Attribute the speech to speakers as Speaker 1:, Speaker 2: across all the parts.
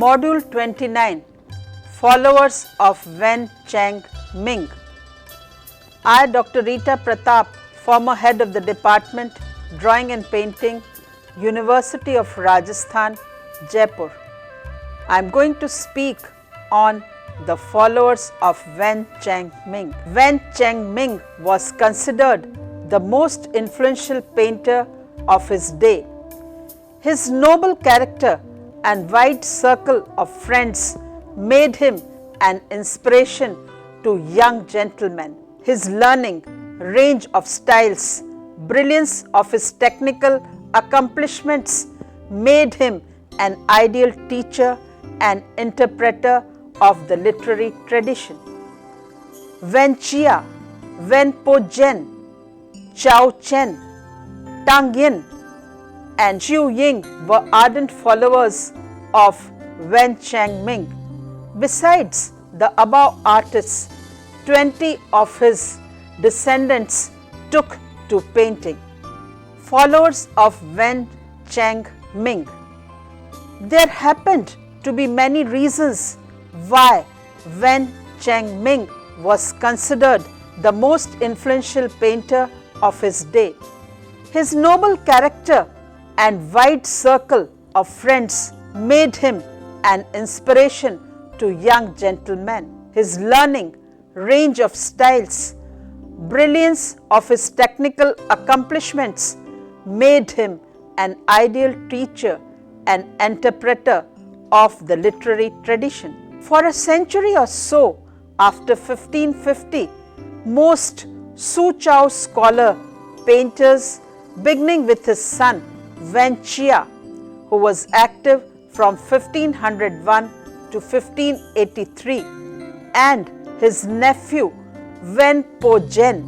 Speaker 1: Module 29 Followers of Wen Cheng Ming. I, Dr. Rita Pratap, former head of the Department, Drawing and Painting, University of Rajasthan, Jaipur. I am going to speak on the followers of Wen Cheng Ming. Wen Cheng Ming was considered the most influential painter of his day. His noble character and wide circle of friends made him an inspiration to young gentlemen. His learning, range of styles, brilliance of his technical accomplishments made him an ideal teacher and interpreter of the literary tradition. Wen Chia, Wen Po Jen, Chao Chen, Tang Yin, and Chiu Ying were ardent followers of Wen Cheng Ming. Besides the above artists, 20 of his descendants took to painting. Followers of Wen Cheng Ming. There happened to be many reasons why Wen Cheng Ming was considered the most influential painter of his day. His noble character and wide circle of friends made him an inspiration to young gentlemen. His learning, range of styles, brilliance of his technical accomplishments made him an ideal teacher and interpreter of the literary tradition. For a century or so after 1550, most Suzhou scholar painters, beginning with his son Wen Chia, who was active from 1501 to 1583, and his nephew Wen Po Jen,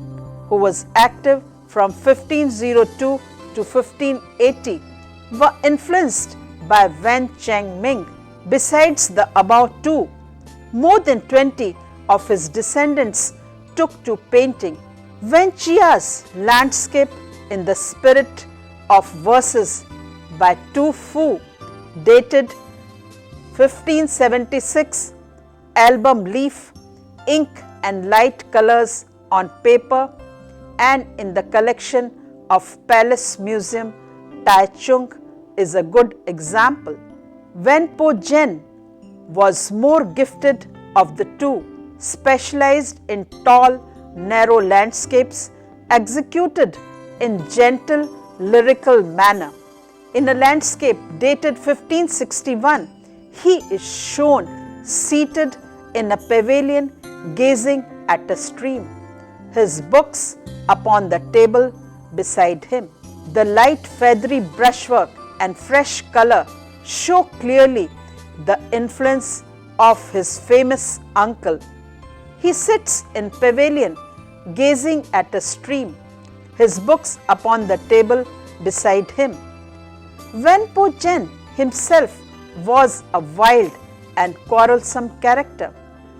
Speaker 1: who was active from 1502 to 1580, were influenced by Wen Cheng Ming. Besides the above two, more than 20 of his descendants took to painting. Wen Chia's Landscape in the Spirit of Verses by Tu Fu, dated 1576, album leaf, ink and light colors on paper, and in the collection of Palace Museum, Taichung, is a good example. Wen Po Jen was more gifted of the two, specialized in tall, narrow landscapes executed in gentle, lyrical manner. In a landscape dated 1561, he is shown seated in a pavilion gazing at a stream, his books upon the table beside him. The light feathery brushwork and fresh color show clearly the influence of his famous uncle. He sits in pavilion gazing at a stream, his books upon the table beside him. Wen Po Jen himself was a wild and quarrelsome character,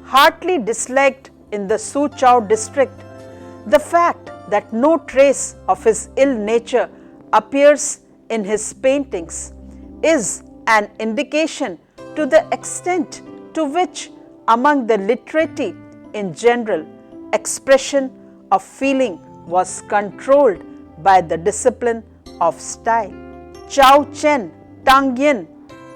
Speaker 1: heartily disliked in the Suzhou district. The fact that no trace of his ill nature appears in his paintings is an indication to the extent to which, among the literati in general, expression of feeling was controlled by the discipline of style. Chao Chen, Tang Yin,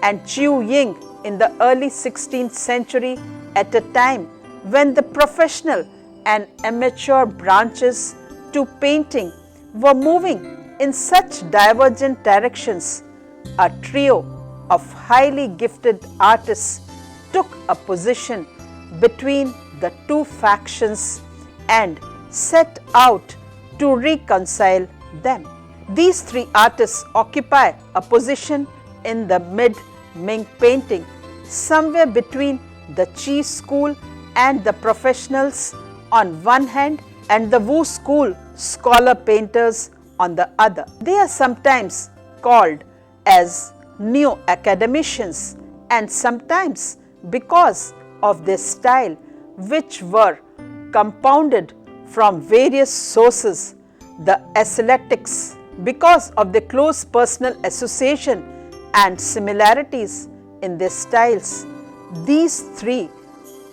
Speaker 1: and Chiu Ying in the early 16th century, at a time when the professional and amateur branches to painting were moving in such divergent directions, a trio of highly gifted artists took a position between the two factions and set out to reconcile them. These three artists occupy a position in the mid-Ming painting, somewhere between the Qi school and the professionals on one hand and the Wu school scholar painters on the other. They are sometimes called as neo-academicians, and sometimes, because of their style, which were compounded from various sources, the Aesthetics, because of the close personal association and similarities in their styles, these three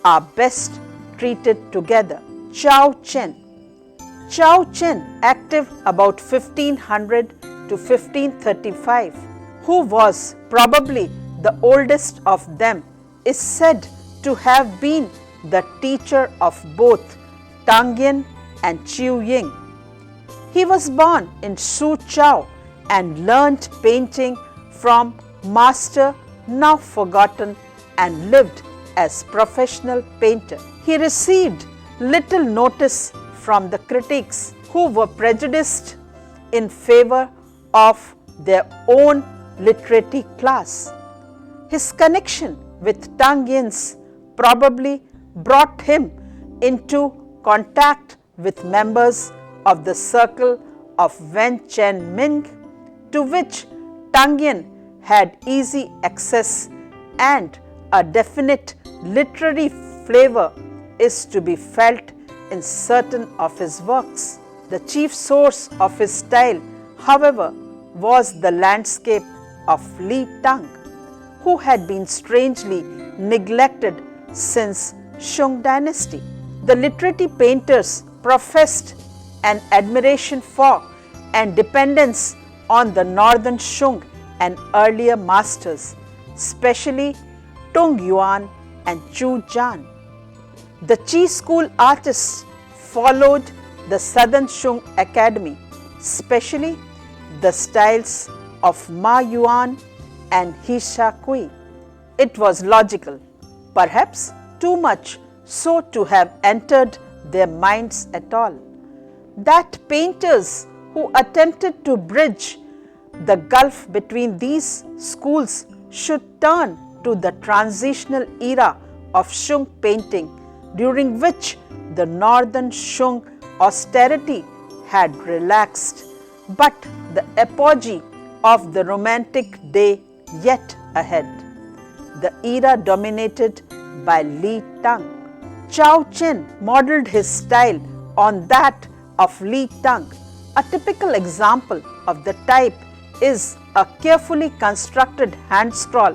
Speaker 1: are best treated together. Chao Chen. Chao Chen, active about 1500 to 1535, who was probably the oldest of them, is said to have been the teacher of both Tang Yin and Chiu Ying. He was born in Suzhou and learnt painting from master now forgotten and lived as professional painter. He received little notice from the critics, who were prejudiced in favor of their own literary class. His connection with Tang Yin's probably brought him into contact with members of the circle of Wen Chen Ming, to which Tang Yin had easy access, and a definite literary flavor is to be felt in certain of his works. The chief source of his style, however, was the landscape of Li Tang, who had been strangely neglected since Shung dynasty. The literary painters professed an admiration for and dependence on the northern Shung and earlier masters, especially Tung Yuan and Chu Jian. The Qi school artists followed the southern Shung academy, especially the styles of Ma Yuan and He Kui. It was logical, perhaps too much so to have entered their minds at all, that painters who attempted to bridge the gulf between these schools should turn to the transitional era of Shung painting, during which the northern Shung austerity had relaxed, but the apogee of the romantic day yet ahead, the era dominated by Li Tang. Chao Chen modelled his style on that of Li Tang. A typical example of the type is a carefully constructed hand scroll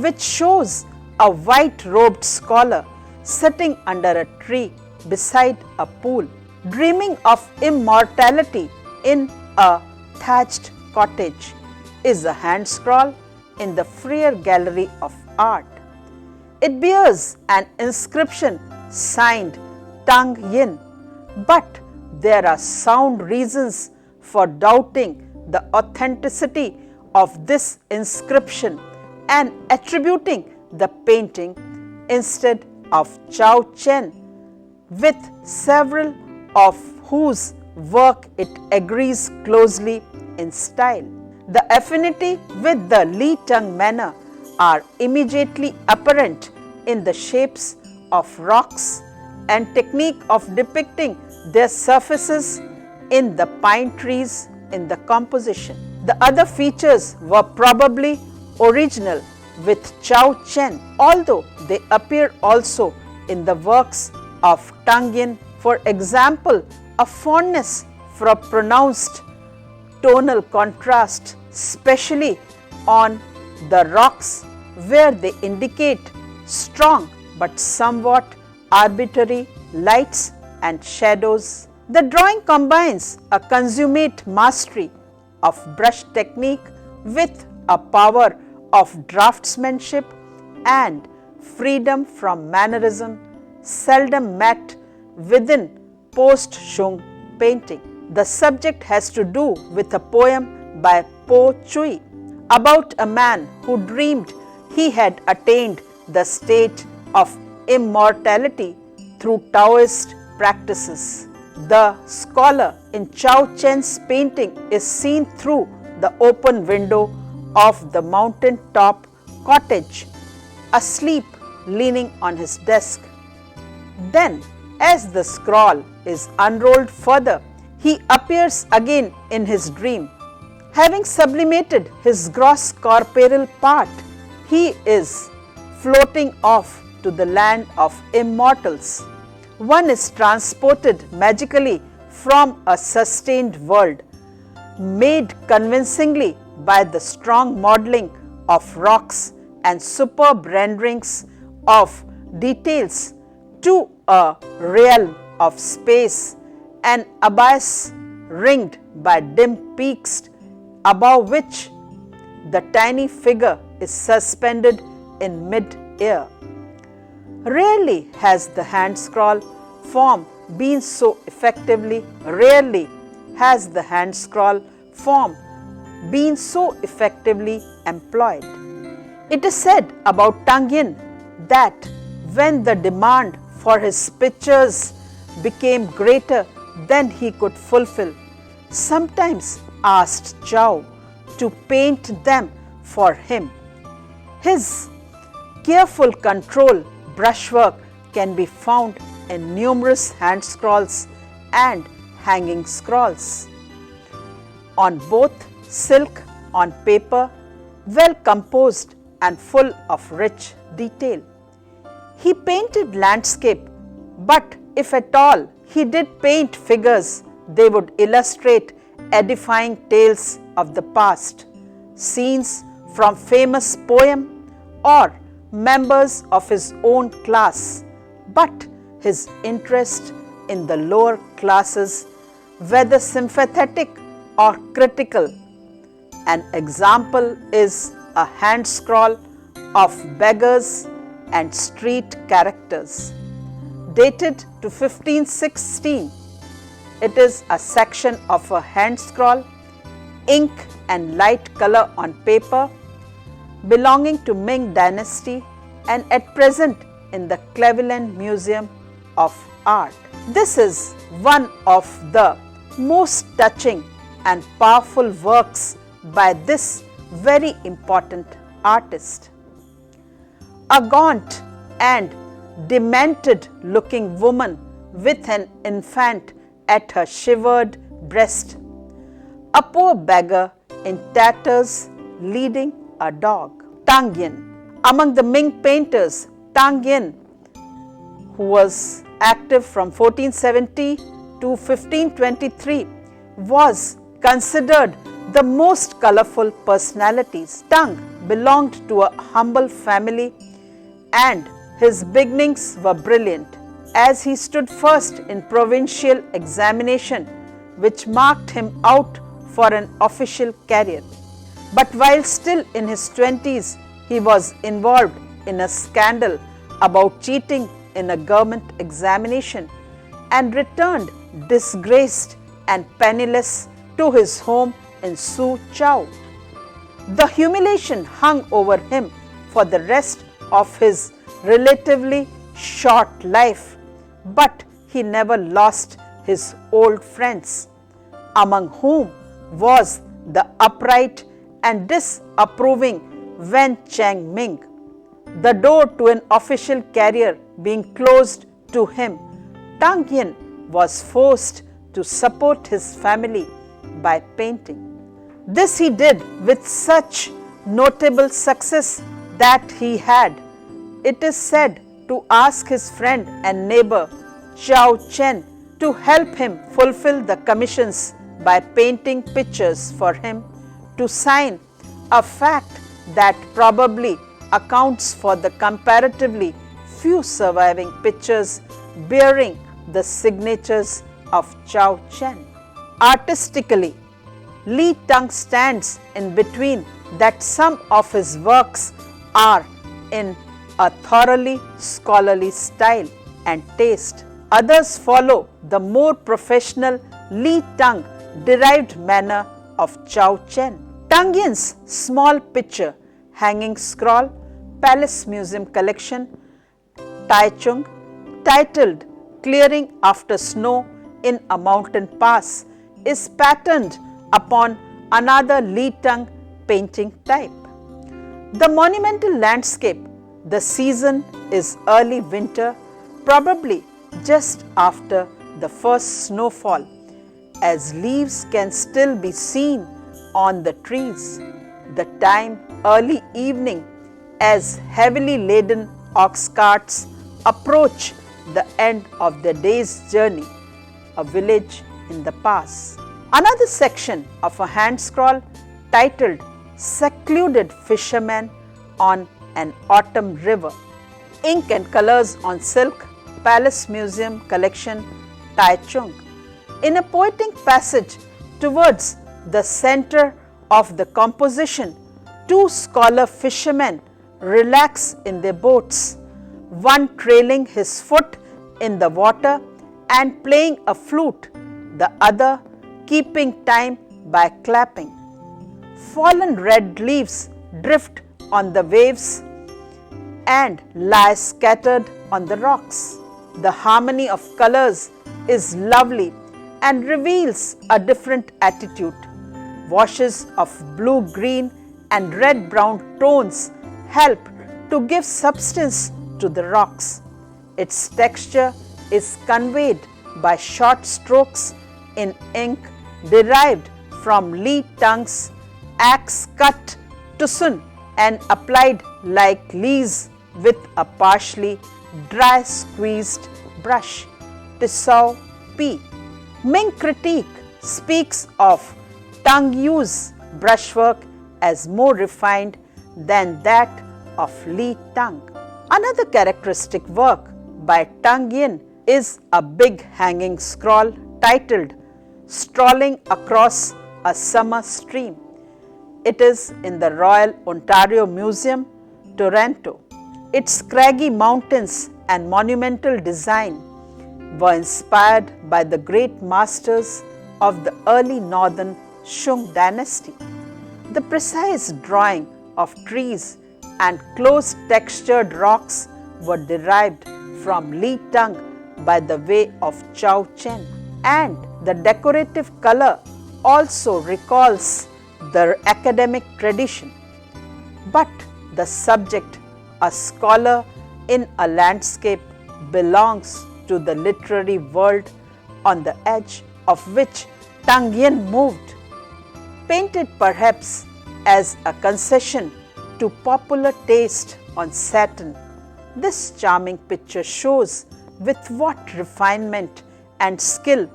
Speaker 1: which shows a white-robed scholar sitting under a tree beside a pool, dreaming of immortality in a thatched cottage, is a hand scroll in the Freer Gallery of Art. It bears an inscription signed Tang Yin, but there are sound reasons for doubting the authenticity of this inscription and attributing the painting instead of Chao Chen, with several of whose work it agrees closely in style. The affinity with the Li Tang manner are immediately apparent in the shapes of rocks and technique of depicting their surfaces in the pine trees in the composition. The other features were probably original with Chao Chen, although they appear also in the works of Tang Yin. For example, a fondness for a pronounced tonal contrast, especially on the rocks where they indicate strong but somewhat arbitrary lights and shadows. The drawing combines a consummate mastery of brush technique with a power of draftsmanship and freedom from mannerism seldom met within post-Shung painting. The subject has to do with a poem by Po Chui about a man who dreamed he had attained the state of immortality through Taoist practices. The scholar in Chao Chen's painting is seen through the open window of the mountain-top cottage, asleep, leaning on his desk. Then, as the scroll is unrolled further, he appears again in his dream. Having sublimated his gross corporeal part, he is floating off to the land of immortals. One is transported magically from a sustained world, made convincingly by the strong modelling of rocks and superb renderings of details to a realm of space, an abyss ringed by dim peaks above which the tiny figure is suspended in mid-air. Rarely has the hand scroll form been so effectively employed. It is said about Tang Yin that when the demand for his pictures became greater than he could fulfill, sometimes asked Zhao to paint them for him. His careful control brushwork can be found in numerous hand scrolls and hanging scrolls, on both silk, on paper, well composed and full of rich detail. He painted landscape, but if at all he did paint figures, they would illustrate edifying tales of the past, scenes from famous poem or members of his own class. But his interest in the lower classes, whether sympathetic or critical. An example is a hand scroll of beggars and street characters, dated to 1516. It is a section of a hand scroll, ink and light color on paper, belonging to Ming Dynasty and at present in the Cleveland Museum of Art. This is one of the most touching and powerful works by this very important artist. A gaunt and demented looking woman with an infant at her shivered breast, a poor beggar in tatters leading a dog. Tang Yin. Among the Ming painters, Tang Yin, who was active from 1470 to 1523, was considered the most colorful personalities. Tang belonged to a humble family and his beginnings were brilliant, as he stood first in provincial examination, which marked him out for an official career. But while still in his 20s, he was involved in a scandal about cheating in a government examination and returned disgraced and penniless to his home in Suzhou. The humiliation hung over him for the rest of his relatively short life, but he never lost his old friends, among whom was the upright and disapproving Wen Chengming. The door to an official career being closed to him, Tang Yin was forced to support his family by painting. This he did with such notable success that he had, it is said, to ask his friend and neighbor Zhao Chen to help him fulfill the commissions by painting pictures for him to sign, a fact that probably accounts for the comparatively few surviving pictures bearing the signatures of Zhao Chen. Artistically, Li Tang stands in between that some of his works are in a thoroughly scholarly style and taste. Others follow the more professional Li Tang derived manner of Zhao Chen. Tang Yin's small picture hanging scroll, Palace Museum collection, Taichung, titled Clearing After Snow in a Mountain Pass, is patterned upon another Li Tang painting type. The monumental landscape, the season is early winter, probably just after the first snowfall, as leaves can still be seen on the trees. The time early evening, as heavily laden ox carts approach the end of their day's journey, a village in the pass. Another section of a hand scroll titled Secluded Fisherman on an autumn river. Ink and colors on silk, Palace Museum collection, Taichung. In a poetic passage towards the center of the composition, two scholar fishermen relax in their boats, one trailing his foot in the water and playing a flute, the other keeping time by clapping. Fallen red leaves drift on the waves and lie scattered on the rocks. The harmony of colors is lovely and reveals a different attitude. Washes of blue-green and red-brown tones help to give substance to the rocks. Its texture is conveyed by short strokes in ink derived from Li Tang's axe cut tusun and applied like leaves with a partially dry squeezed brush. Tissot P. Ming critique speaks of Tang Yu's brushwork as more refined than that of Li Tang. Another characteristic work by Tang Yin is a big hanging scroll titled Strolling Across a Summer Stream. It is in the Royal Ontario Museum, Toronto. Its scraggy mountains and monumental design were inspired by the great masters of the early northern Shung dynasty. The precise drawing of trees and close textured rocks were derived from Li Tang by the way of Chao Chen, and the decorative color also recalls the academic tradition. But the subject, a scholar in a landscape, belongs to the literary world on the edge of which Tang Yin moved. Painted perhaps as a concession to popular taste on satin, this charming picture shows with what refinement and skill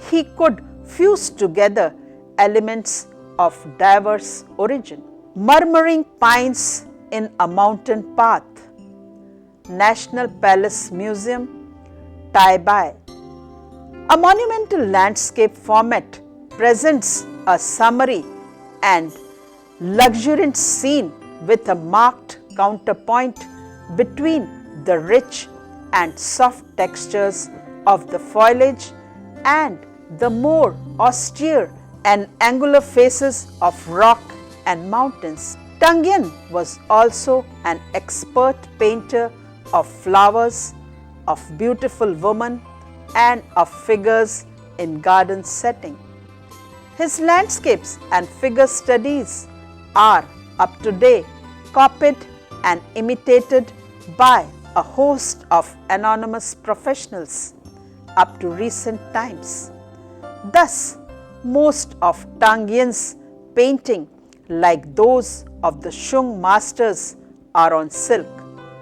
Speaker 1: he could fuse together elements of diverse origin. Murmuring pines in a mountain path, National Palace Museum, Taipei. A monumental landscape format presents a summary and luxuriant scene with a marked counterpoint between the rich and soft textures of the foliage and the more austere and angular faces of rock and mountains. Tang Yin was also an expert painter of flowers, of beautiful women, and of figures in garden setting. His landscapes and figure studies are up to date, copied and imitated by a host of anonymous professionals up to recent times. Thus, most of Tang Yin's painting, like those of the Shung masters, are on silk,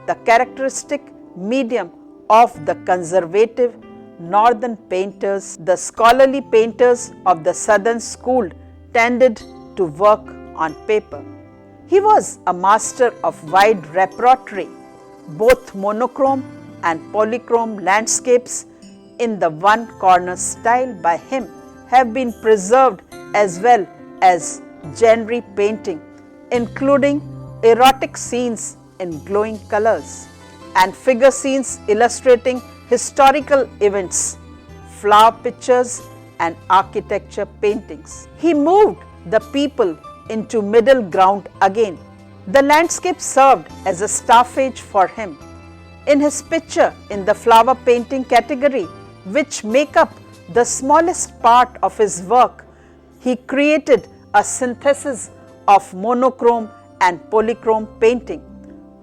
Speaker 1: the characteristic medium of the conservative northern painters. The scholarly painters of the southern school tended to work on paper. He was a master of wide repertory, both monochrome and polychrome landscapes in the one corner style by him have been preserved, as well as genre painting, including erotic scenes in glowing colors and figure scenes illustrating historical events, flower pictures and architecture paintings. He moved the people into middle ground again. The landscape served as a staffage for him. In his picture in the flower painting category, which make up the smallest part of his work, he created a synthesis of monochrome and polychrome painting.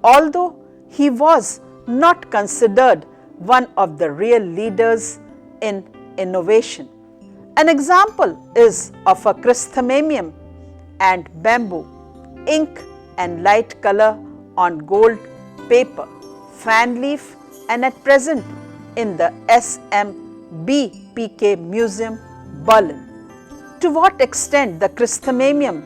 Speaker 1: Although he was not considered one of the real leaders in innovation. An example is of a chrysanthemum and bamboo, ink and light color on gold paper, fan leaf, and at present in the SMBPK Museum, Berlin. To what extent the chrysanthemum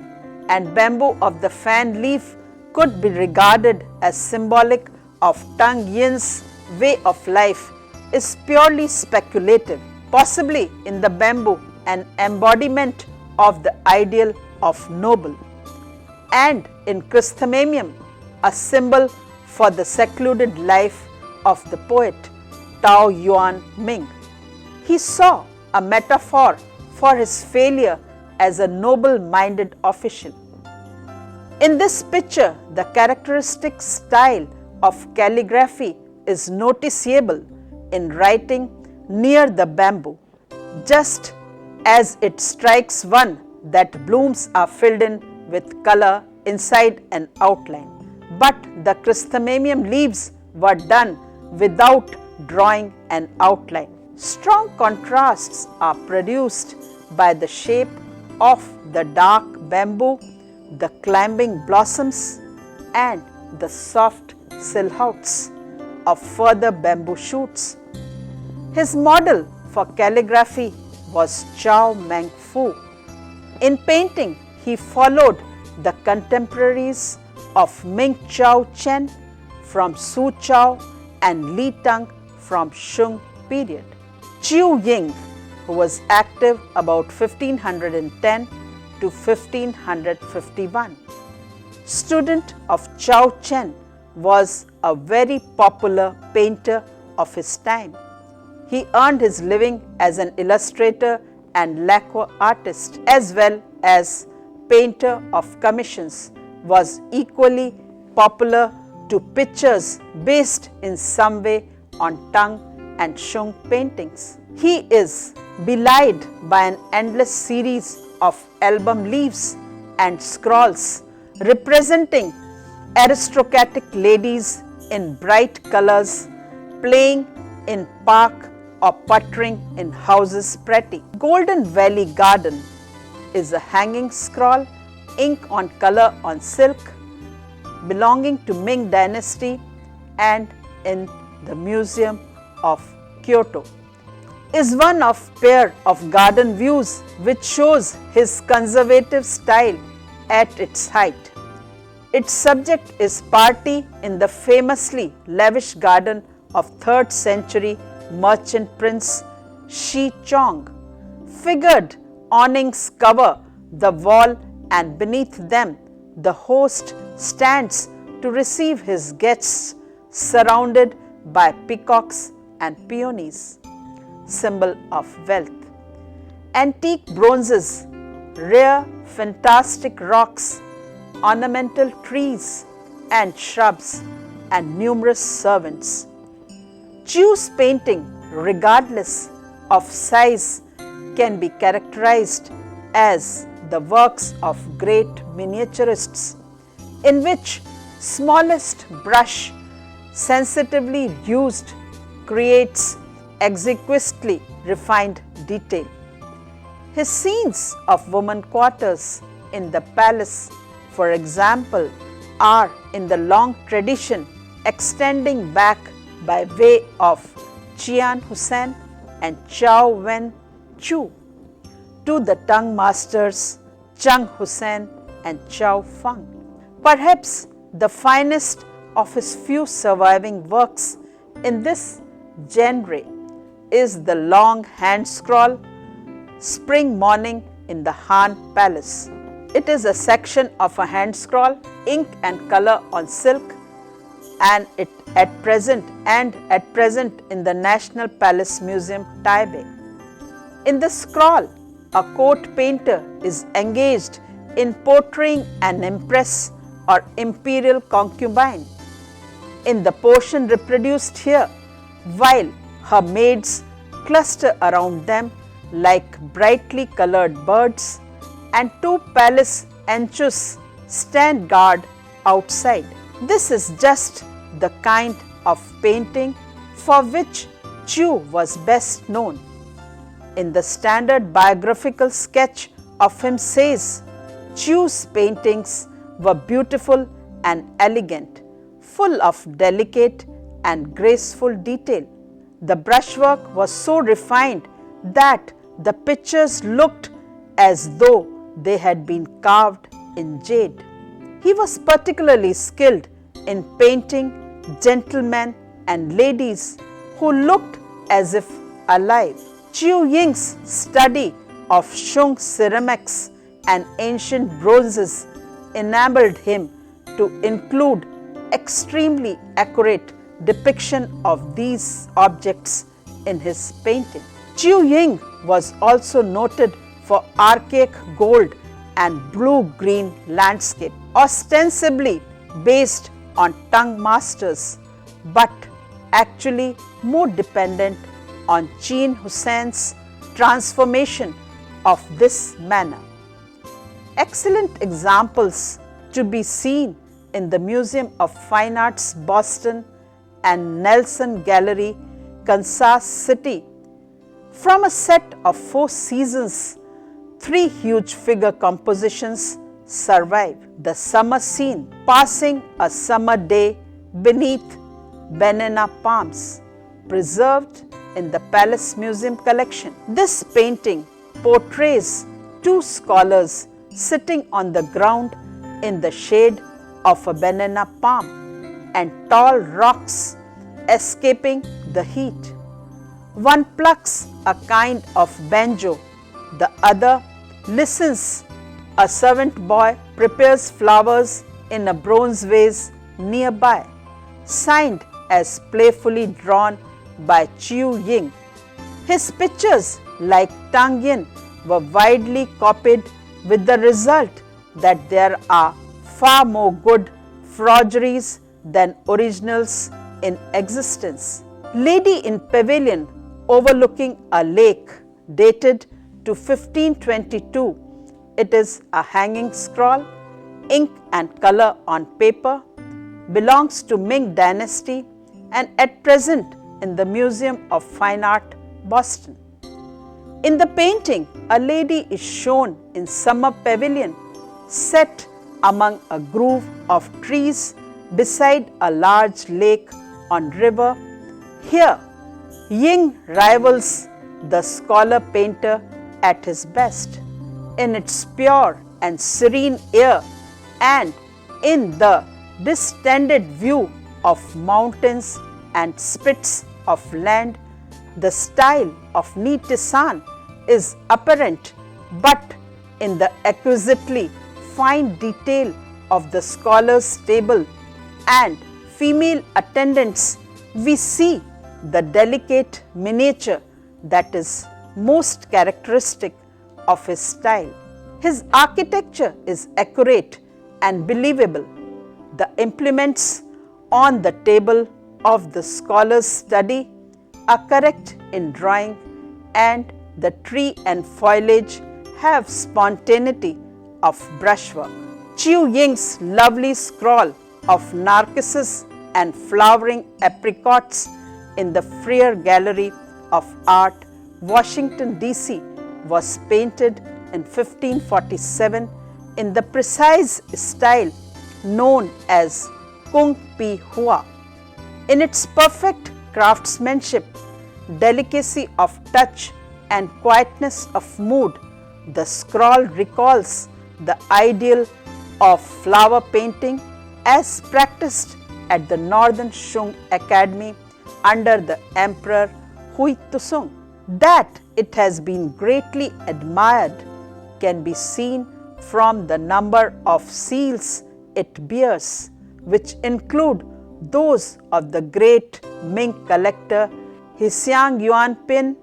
Speaker 1: and bamboo of the fan leaf could be regarded as symbolic of Tang Yin's way of life is purely speculative. Possibly in the bamboo an embodiment of the ideal of noble, and in chrysanthemum a symbol for the secluded life of the poet Tao Yuan Ming. He saw a metaphor for his failure as a noble-minded official. In this picture, the characteristic style of calligraphy is noticeable in writing near the bamboo, just as it strikes one that blooms are filled in with color inside an outline. But the chrysanthemum leaves were done without drawing an outline. Strong contrasts are produced by the shape of the dark bamboo, the climbing blossoms, and the soft silhouettes of further bamboo shoots. His model for calligraphy was Chao Meng Fu. In painting, he followed the contemporaries of Ming Chao Chen from Su Chao and Li Teng from Shung period. Chiu Ying, who was active about 1510 to 1551, student of Chao Chen, was a very popular painter of his time. He earned his living as an illustrator and lacquer artist as well as painter of commissions, was equally popular to pictures based in some way on Tang and Shung paintings. He is belied by an endless series of album leaves and scrolls representing aristocratic ladies in bright colors playing in park or puttering in houses pretty. Golden Valley Garden is a hanging scroll, ink on color on silk, belonging to Ming dynasty and in the Museum of Kyoto. Is one of pair of garden views which shows his conservative style at its height. Its subject is party in the famously lavish garden of 3rd century merchant prince Shi Chong. Figured awnings cover the wall and beneath them the host stands to receive his guests, surrounded by peacocks and peonies, symbol of wealth. Antique bronzes, rare fantastic rocks, ornamental trees and shrubs, and numerous servants. Chiu's painting, regardless of size, can be characterized as the works of great miniaturists, in which smallest brush sensitively used creates exquisitely refined detail. His scenes of women quarters in the palace, for example, are in the long tradition extending back by way of Qian Hussein and Chao Wen Chu to the Tang masters Cheng Hussein and Chao Feng. Perhaps the finest of his few surviving works in this genre is the long hand scroll Spring Morning in the Han Palace. It is a section of a hand scroll, ink and color on silk, and at present in the National Palace Museum, Taipei. In the scroll, a court painter is engaged in portraying an empress or imperial concubine. In the portion reproduced here, while her maids cluster around them like brightly colored birds, and 2 palace enchus stand guard outside. This is just the kind of painting for which Chiu was best known. In the standard biographical sketch of him says, Chiu's paintings were beautiful and elegant, full of delicate and graceful detail. The brushwork was so refined that the pictures looked as though they had been carved in jade. He was particularly skilled in painting gentlemen and ladies who looked as if alive. Chiu Ying's study of Shung ceramics and ancient bronzes enabled him to include extremely accurate depiction of these objects in his painting. Chiu Ying was also noted for archaic gold and blue-green landscape, ostensibly based on Tang masters, but actually more dependent on Chin Hussein's transformation of this manner. Excellent examples to be seen in the Museum of Fine Arts, Boston and Nelson Gallery, Kansas City. From a set of 4 seasons, 3 huge figure compositions survive. The summer scene, passing a summer day beneath banana palms, preserved in the Palace Museum collection. This painting portrays 2 scholars sitting on the ground in the shade of a banana palm and tall rocks escaping the heat. One plucks a kind of banjo, the other listens. A servant boy prepares flowers in a bronze vase nearby, signed as playfully drawn by Chiu Ying. His pictures, like Tang Yin, were widely copied, with the result that there are far more good forgeries than originals in existence. Lady in Pavilion overlooking a lake, dated to 1522. It is a hanging scroll, ink and color on paper, belongs to Ming Dynasty and at present in the Museum of Fine Art, Boston. In the painting, a lady is shown in summer pavilion set among a grove of trees beside a large lake on river. Here, Ying rivals the scholar painter at his best in its pure and serene air and in the distended view of mountains and spits of land. The style of Ni Tizan is apparent, but in the exquisitely fine detail of the scholar's table and female attendants, we see the delicate miniature that is most characteristic of his style. His architecture is accurate and believable. The implements on the table of the scholar's study are correct in drawing, and the tree and foliage have spontaneity of brushwork. Chiu Ying's lovely scroll of narcissus and flowering apricots in the Freer Gallery of Art, Washington, D.C. was painted in 1547 in the precise style known as Kung Pi Hua. In its perfect craftsmanship, delicacy of touch and quietness of mood, the scroll recalls the ideal of flower painting as practiced at the Northern Shung Academy under the Emperor Hui Tuzong. That it has been greatly admired can be seen from the number of seals it bears, which include those of the great Ming collector Hsiang Yuanping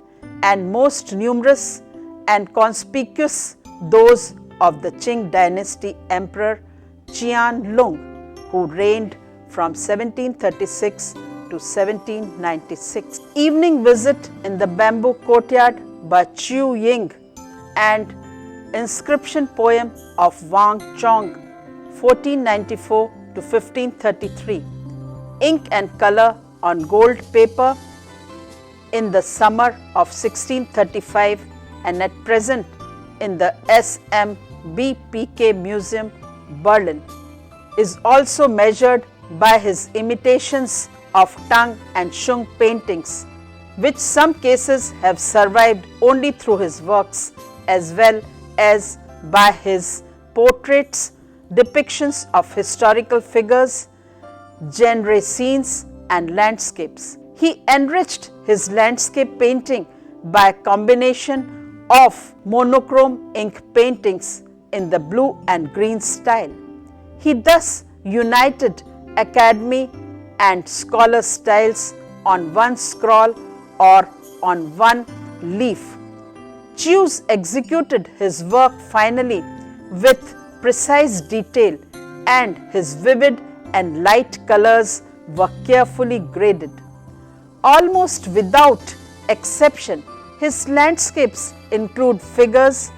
Speaker 1: and most numerous and conspicuous those of the Qing dynasty Emperor Qianlong, who reigned from 1736 to 1796. Evening visit in the bamboo courtyard by Chiu Ying and inscription poem of Wang Chong, 1494 to 1533. Ink and color on gold paper in the summer of 1635 and at present in the SMBPK Museum, Berlin, is also measured by his imitations of Tang and Shung paintings, which some cases have survived only through his works, as well as by his portraits depictions of historical figures, genre scenes and landscapes. He enriched his landscape painting by a combination of monochrome ink paintings in the blue and green style. He thus united academy and scholar styles on one scroll or on one leaf. Chew's executed his work finally with precise detail, and his vivid and light colors were carefully graded. Almost without exception, his landscapes include figures,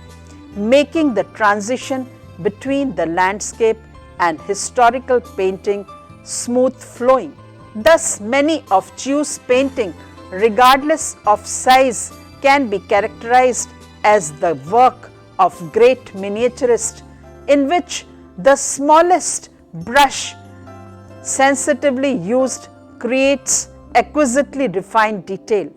Speaker 1: making the transition between the landscape and historical painting smooth flowing. Thus, many of Chew's painting, regardless of size, can be characterized as the work of great miniaturist, in which the smallest brush sensitively used creates exquisitely refined detail.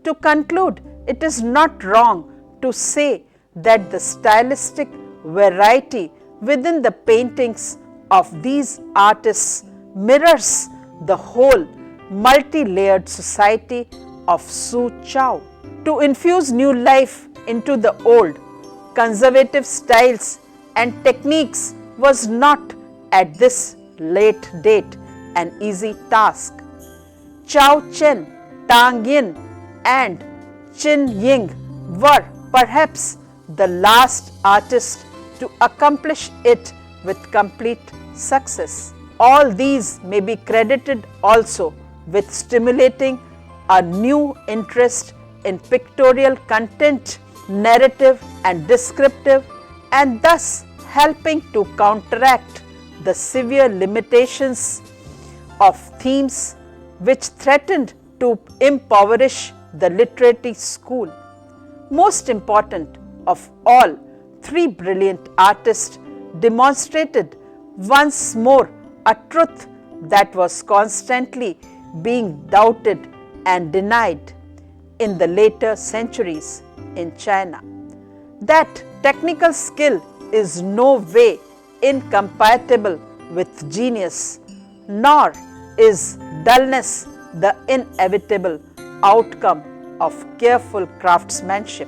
Speaker 1: To conclude, it is not wrong to say that the stylistic variety within the paintings of these artists mirrors the whole multi-layered society of Suzhou. To infuse new life into the old, conservative styles and techniques was not at this late date an easy task. Chao Chen, Tang Yin and Qin Ying were perhaps the last artists to accomplish it with complete success. All these may be credited also with stimulating a new interest in pictorial content, narrative and descriptive, and thus helping to counteract the severe limitations of themes which threatened to impoverish the literary school. Most important of all, three brilliant artists demonstrated once more a truth that was constantly being doubted and denied in the later centuries in China, that technical skill is no way incompatible with genius, nor is dullness the inevitable outcome of careful craftsmanship.